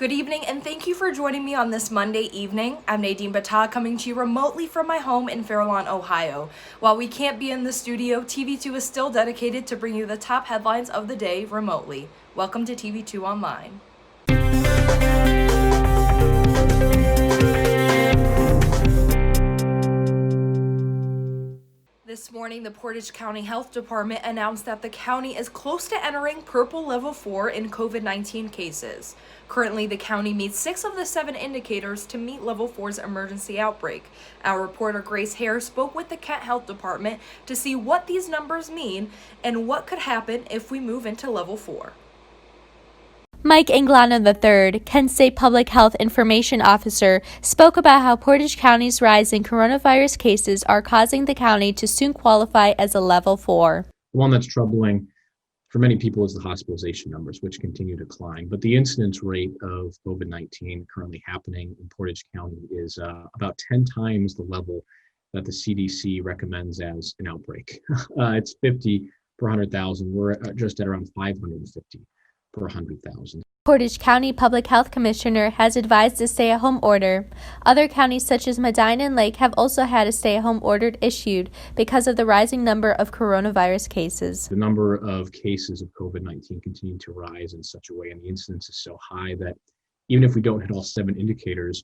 Good evening, and thank you for joining me on this Monday evening. I'm Nadine Battah, coming to you remotely from my home in Fairlawn, Ohio. While we can't be in the studio, TV2 is still dedicated to bring you the top headlines of the day remotely. Welcome to TV2 Online. This morning, the Portage County Health Department announced that the county is close to entering purple level 4 in COVID-19 cases. Currently, the county meets 6 of the 7 indicators to meet level 4's emergency outbreak. Our reporter Grace Hare spoke with the Kent Health Department to see what these numbers mean and what could happen if we move into level 4. Mike Anglano III, Kent State Public Health Information Officer, spoke about how Portage County's rise in coronavirus cases are causing the county to soon qualify as a level 4. The one that's troubling for many people is the hospitalization numbers, which continue to climb. But the incidence rate of COVID-19 currently happening in Portage County is about 10 times the level that the CDC recommends as an outbreak. It's 50 per 100,000. We're just at around 550. Per 100,000. Portage County Public Health Commissioner has advised a stay-at-home order. Other counties such as Medina and Lake have also had a stay-at-home order issued because of the rising number of coronavirus cases. The number of cases of COVID-19 continue to rise in such a way, and the incidence is so high that even if we don't hit all 7 indicators,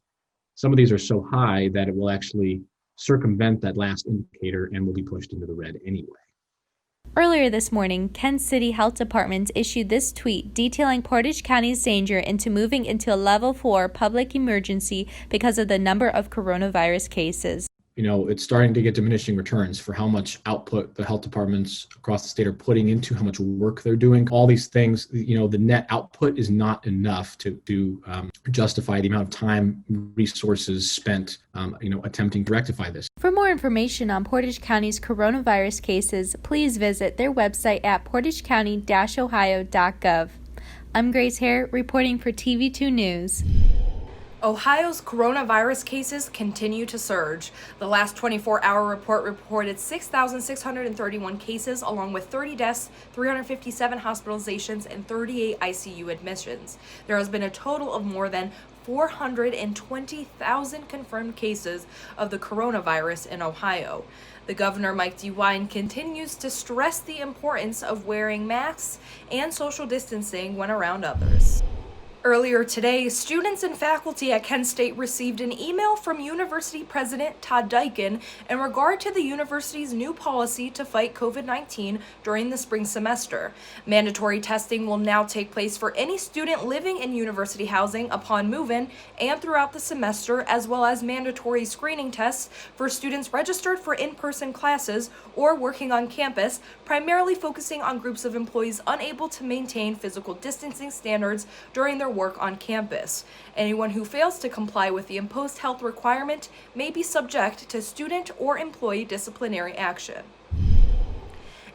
some of these are so high that it will actually circumvent that last indicator and will be pushed into the red anyway. Earlier this morning, Kent City Health Department issued this tweet detailing Portage County's danger into moving into a level 4 public emergency because of the number of coronavirus cases. You know, it's starting to get diminishing returns for how much output the health departments across the state are putting into, how much work they're doing. All these things, you know, the net output is not enough to justify the amount of time, resources spent, attempting to rectify this. For more information on Portage County's coronavirus cases, please visit their website at portagecounty-ohio.gov. I'm Grace Hare, reporting for TV2 News. Ohio's coronavirus cases continue to surge. The last 24-hour report reported 6,631 cases, along with 30 deaths, 357 hospitalizations, and 38 ICU admissions. There has been a total of more than 420,000 confirmed cases of the coronavirus in Ohio. The governor, Mike DeWine, continues to stress the importance of wearing masks and social distancing when around others. Earlier today, students and faculty at Kent State received an email from University President Todd Dykin in regard to the university's new policy to fight COVID-19 during the spring semester. Mandatory testing will now take place for any student living in university housing upon move-in and throughout the semester, as well as mandatory screening tests for students registered for in-person classes or working on campus, primarily focusing on groups of employees unable to maintain physical distancing standards during their work on campus. Anyone who fails to comply with the imposed health requirement may be subject to student or employee disciplinary action.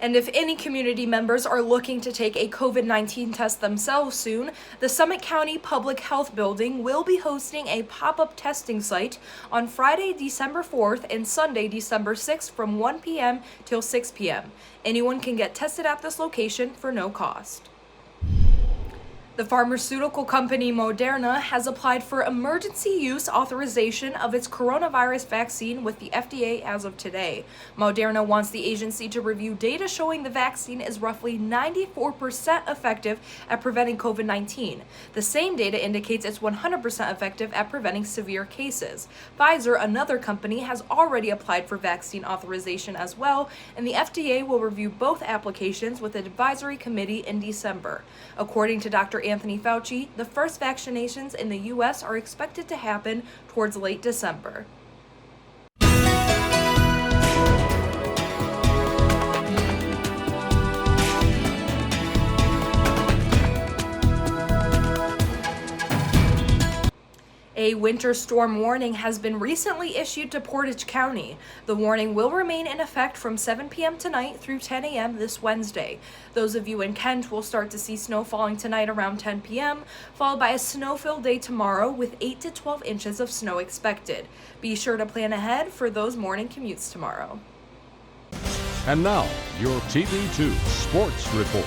And if any community members are looking to take a COVID-19 test themselves soon, the Summit County Public Health Building will be hosting a pop-up testing site on Friday, December 4th and Sunday, December 6th from 1 p.m. till 6 p.m. Anyone can get tested at this location for no cost. The pharmaceutical company Moderna has applied for emergency use authorization of its coronavirus vaccine with the FDA as of today. Moderna wants the agency to review data showing the vaccine is roughly 94% effective at preventing COVID-19. The same data indicates it's 100% effective at preventing severe cases. Pfizer, another company, has already applied for vaccine authorization as well, and the FDA will review both applications with an advisory committee in December. According to Dr. Anthony Fauci, the first vaccinations in the U.S. are expected to happen towards late December. A winter storm warning has been recently issued to Portage County. The warning will remain in effect from 7 p.m. tonight through 10 a.m. this Wednesday. Those of you in Kent will start to see snow falling tonight around 10 p.m., followed by a snow-filled day tomorrow with 8 to 12 inches of snow expected. Be sure to plan ahead for those morning commutes tomorrow. And now, your TV2 Sports Report.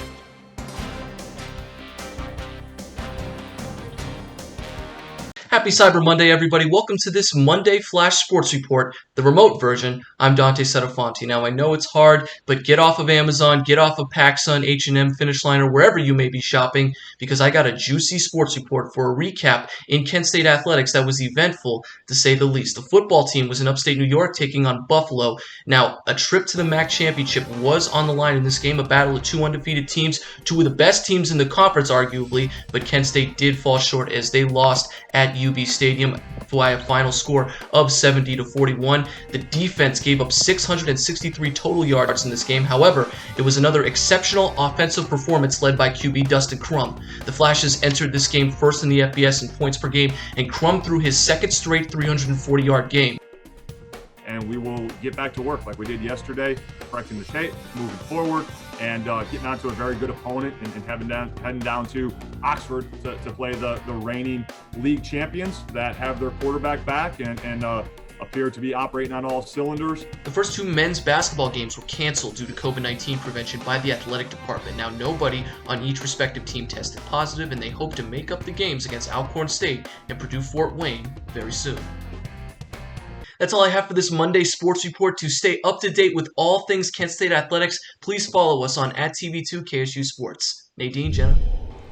Happy Cyber Monday, everybody. Welcome to this Monday Flash Sports Report, the remote version. I'm Dante Setafonte. Now, I know it's hard, but get off of Amazon, get off of PacSun, H&M, Finish Line, or wherever you may be shopping, because I got a juicy sports report for a recap in Kent State athletics that was eventful, to say the least. The football team was in upstate New York taking on Buffalo. Now, a trip to the MAC championship was on the line in this game, a battle of two undefeated teams, two of the best teams in the conference, arguably, but Kent State did fall short as they lost at UB Stadium by a final score of 70-41. The defense gave up 663 total yards in this game. However, it was another exceptional offensive performance led by QB Dustin Crum. The Flashes entered this game first in the FBS in points per game, and Crum threw his second straight 340-yard game. And we will get back to work like we did yesterday, correcting the shape, moving forward, and getting onto a very good opponent and heading down to Oxford to play the reigning league champions that have their quarterback back and appear to be operating on all cylinders. The first two men's basketball games were canceled due to COVID-19 prevention by the athletic department. Now, nobody on each respective team tested positive, and they hope to make up the games against Alcorn State and Purdue Fort Wayne very soon. That's all I have for this Monday Sports Report. To stay up to date with all things Kent State athletics, please follow us on @TV2 KSU Sports. Nadine, Jenna.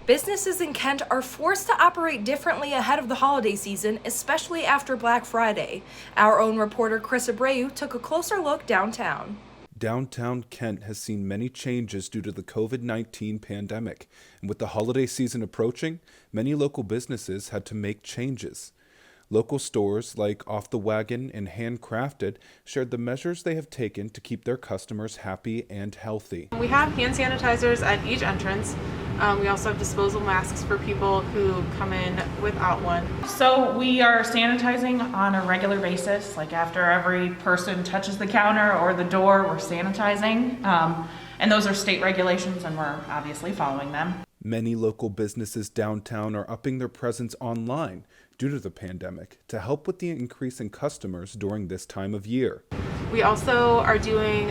Businesses in Kent are forced to operate differently ahead of the holiday season, especially after Black Friday. Our own reporter Chris Abreu took a closer look downtown. Downtown Kent has seen many changes due to the COVID-19 pandemic, and with the holiday season approaching, many local businesses had to make changes. Local stores like Off the Wagon and Handcrafted shared the measures they have taken to keep their customers happy and healthy. We have hand sanitizers at each entrance. We also have disposable masks for people who come in without one. So we are sanitizing on a regular basis, like after every person touches the counter or the door, we're sanitizing. And those are state regulations and we're obviously following them. Many local businesses downtown are upping their presence online due to the pandemic to help with the increase in customers during this time of year. We also are doing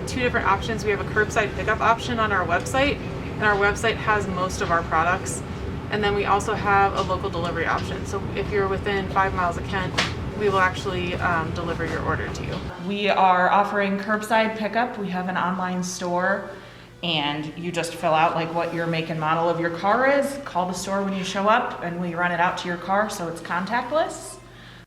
two different options. We have a curbside pickup option on our website, and our website has most of our products. And then we also have a local delivery option. So if you're within 5 miles of Kent, we will actually deliver your order to you. We are offering curbside pickup. We have an online store. And you just fill out like what your make and model of your car is, call the store when you show up, and we run it out to your car so it's contactless.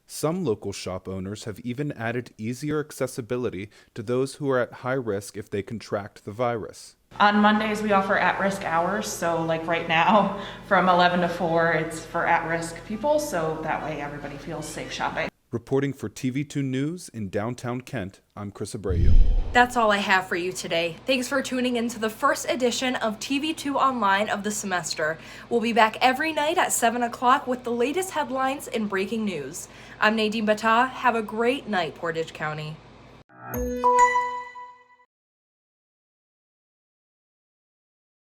Some local shop owners have even added easier accessibility to those who are at high risk if they contract the virus. On Mondays, we offer at-risk hours. So like right now, from 11 to 4, it's for at-risk people. So that way everybody feels safe shopping. Reporting for TV2 News in downtown Kent, I'm Chris Abreu. That's all I have for you today. Thanks for tuning in to the first edition of TV2 Online of the semester. We'll be back every night at 7 o'clock with the latest headlines and breaking news. I'm Nadine Battah. Have a great night, Portage County.